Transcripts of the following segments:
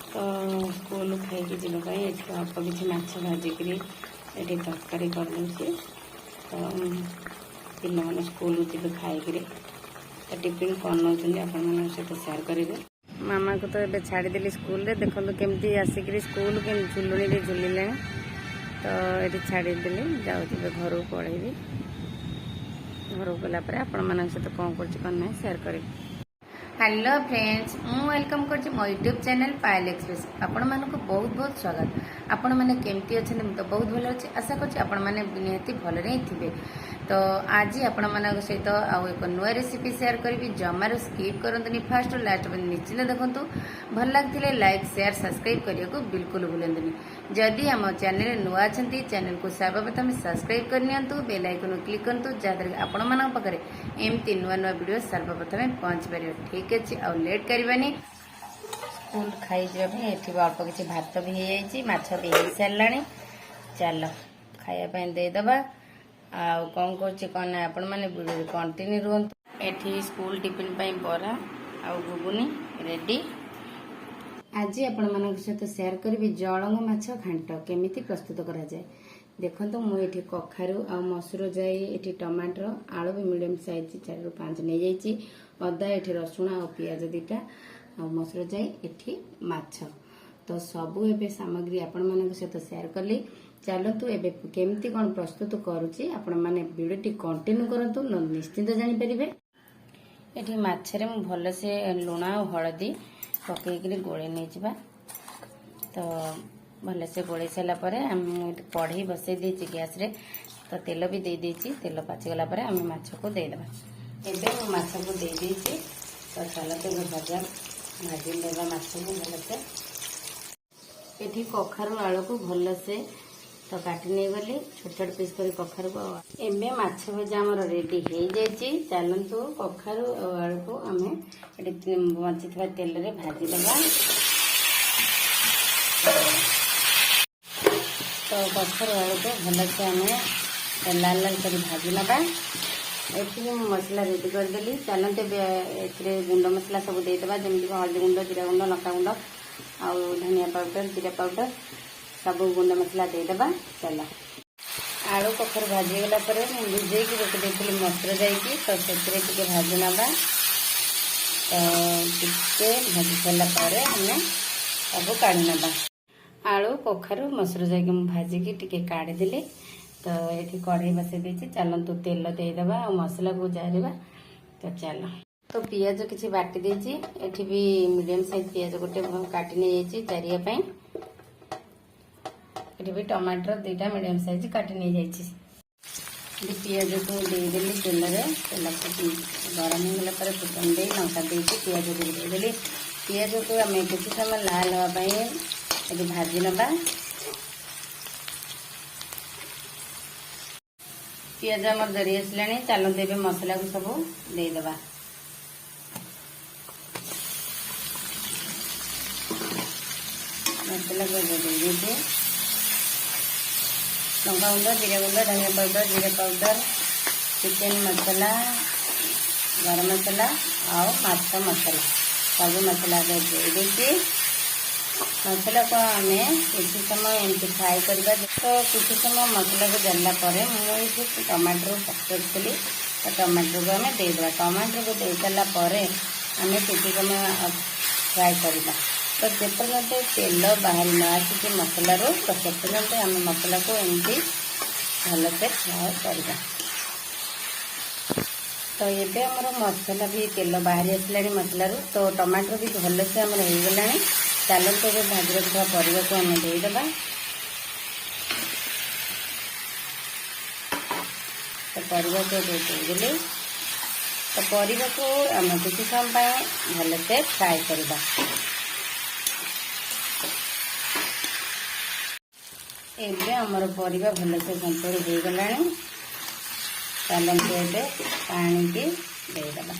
तो स्कूल खाई जावाई अल्प किसी माछ भाजिक ये तरकारी करदे। तो पे स्कूल जी खाई टिफिन कौन नौ सहित सेयार करेंगे। मामा को तो ये छाड़देली स्कूल रे देखो केमती आसिक स्कूल के झुलुणी झुलिले। तो ये छाड़देली जाऊँगी घर पलैबी। घर गलापर आपण मान सहित कौन कर सेयार करी। हेलो फ्रेंड्स, मु वेलकम कर मो यूट्यूब चैनल पायल एक्सप्रेस। आपण मानक बहुत बहुत स्वागत। आपण मैंने केमती अच्छे तो बहुत भल अच्छे आशा करने निहाती भल थे। तो आज आपण मान सहित आउ एक नुआ रेसिपी शेयर करी। जमार स्किप करंतुनी फास्ट लास्ट निश्चित देखु। भल लगे लाइक शेयर सब्सक्राइब करने को बिल्कुल भूलुनी। जदि आम चैनल नुआ अच्छा चैनल को सर्वप्रथम सब्सक्राइब करनी बेल आइकन क्लिक करूँ जहाँद्वारा आपण मान पाखे एमती नुआ नुआ वीडियो सर्वप्रथम पहुँच पार। ठीक अच्छे आ लेट करवानी। स्कूल खाई जावाई ये अल्प किसी भात भी हो जाए माछ भी हो सारा। चल खायापी देदबा आ कौन कर आपण मैंने वीडियो कंटिन्यू रुहतु। एठी स्कूल टिफिन बरा आ घुगुनी रेडी। आज आपण मान सहित सेयार करी जलंग माछ घांट केमिति प्रस्तुत करा जाए। देखो मुझे कखारू आ मसूर जाई ये टमाटर आलू भी मीडियम साइज 4 ରୁ 5 नहीं जाइए। अदा ये रसुण आ पियाज 2टा आ मसूर जाई ये माछ। तो सबू एबे सामग्री आपण मान सहित सेयार कली। चलतु एबे केमती कौन प्रस्तुत करुच्ची आपण माने वीडियोटी कंटिन्यू करंतु निश्चिंत जानी परिबे। एठी माछरे मु भल से लुण आ हळदी पकईकरी गोळे नै जिबा। तो भल से गोळे सारा पर हम कढ़ई बसई देछि गैस रे। तो तेल भी दे देछि। तेल पाची गला पर हम माछ को दे देबा। एबे मु माछ को दे देछि। तो चलते भजा भाजी देबा माछ को भल से। एठी कखारू आलू को भल से तो काटी नहीं गली छोट छोट पीस कर कखारू को। एबे माछ भजा हमर रेडी हो जाइए। चलतु कखारू आलू को आम बची तेल रे भाजी देबा। तो कखारू आलू को भल से आम लाल लाल कर भाजी नवा। ये मसला रेडी करदेली। चलते ए गुंड मसला सब देदेबा जमी हल्दी गुंड जीरा गुंड लंका गुंड आ धनिया पाउडर जीरा पाउडर सब गुंड मसला देदेबा। चल आलू कखारू भाजी गला भिजे रखी देती मसूर जाइए। तो से भाजी नवा। तो भाजी सारापर आम सब काढ़ी नवा। आलू कखारू मसूर जाइए भाजिकी टिके काढ़ीदेली। तो ये कढ़ई बसई देछि। चलतु तेल देदेबा आ मसला को जारिबा। तो चल तो पियाज किसी बाटी देछि। एठी भी मीडियम साइज पियाज गोटे काटी नहीं जाइए चारिया। ये भी टमाटर 2टा मीडियम साइज काटी नहीं जाइए। पियाज को देदेली तेल तेल को गरम होगा फुटन दे लंका दे पियाज को देदेली। पियाज को आम किसी समय लाल हाँपाई ये भाजी नवा। पियाज आमर जरी आसला। चलते ए मसला को सब देदेबा। मसला को दे लंका गुंड जीरा गुंड धनिया पाउडर जीरा पाउडर चिकेन मसला गरम मसला और माछ मसला सब मसला दे मसला को आम किसी समय एमती फ्राए करवा। तो किसी समय मसला को जल्ला मुझे टमाटर पकड़ी तो टमाटर को आम देदेबा। टमाटर को दे सारा आम किसी समय फ्राए करवा। तो जेपर्यंत तेल बाहर न आसी मसलार तो सेपर्यंत आम मसला को एमती भल से फ्राए करवा। तो ये आमर मसला भी तेल बाहरी आसला मसलार। तो टमाटर भी भल से आमर हो गला। चलते तो भाजी रखा परिवा को आम देदेबा। तो परिवा को देदेली। तो परिवा को आम किसी समय भल से फ्राए करवा। एबे आमर परिवा भल से संतुल हो गला। चलते ए पानी की देदेबा।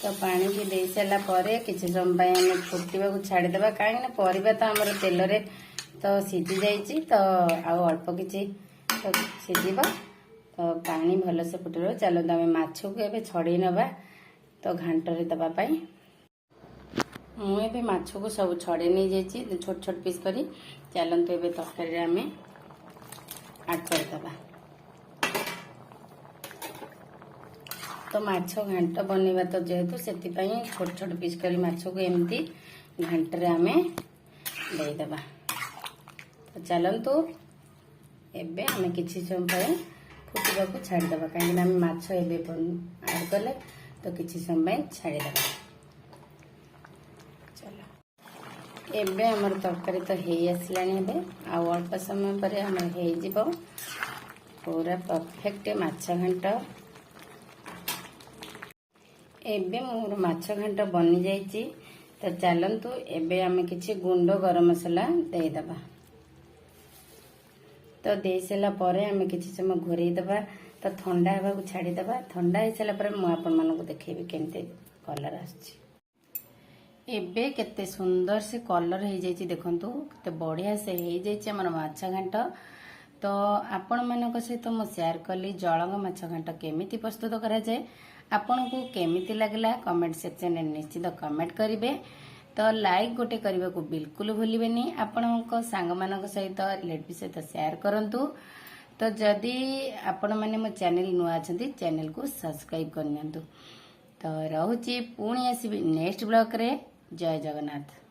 तो पानी की दे सारा किसी समय आम फुटा को छाड़देबा। कहीं परिवा तो आमर तेल रे तो सीझी जाइए। तो आउ अल्प किसी तो सीझ। तो पानी भल से फुटे। चलते आम माछ को ए छड़े नवा। तो घांटरे दबा पाई मुझे माछ को सब छड़े नहीं जाइए छोट छोट पीस करी चलते एवं तरकारी आम आड करदे। तो माछ घांट बनवा तो जेहेतु से छोट छोट पीस करी माछ को एमती घांटरे आम देदेबा। तो चलतु एबे आम किसी समय फुटवा को छाड़देबा कहीं माछ एवं आड कले तो किसी समय छाड़देबा। चलो एबे हमर तरकारी तो हे आसलानी आ अल्प समय पर हमर हे जिवो पूरा परफेक्ट माछ घांट। एबे मोर माछ घांट बनी जाइए। तो चलतु एबे आम किसी गुंड गरम मसला देदेबा। तो दे सारा पर आम किसी समय घोरईदेबा तो ठंडा होगा छाड़देबा। ठंडा हो सारा मुझे देखेबी केमती कलर आसछि। एबे केते सुंदर से कलर हो जाइए देखंतु केते बढ़िया से हो जाइए हमर माछ घांट। तो आपण मानक सहित मु शेयर कली जळंग माछ घांट केमिति प्रस्तुत करा जाए। आपन को केमिति लागला कमेंट सेक्शन में निश्चित कमेंट करिवे। तो लाइक गोटे करने को बिल्कुल भूलिबेनी। आपण सांग मानक सहित रिलेटिव सहित शेयर करंतु। तो जदि आपण माने मो चैनल नुआ अछंती चैनल को सब्सक्राइब करनियंतु। तो रहूची पुणी आसीबी नेक्स्ट ब्लॉग रे। जय जगन्नाथ।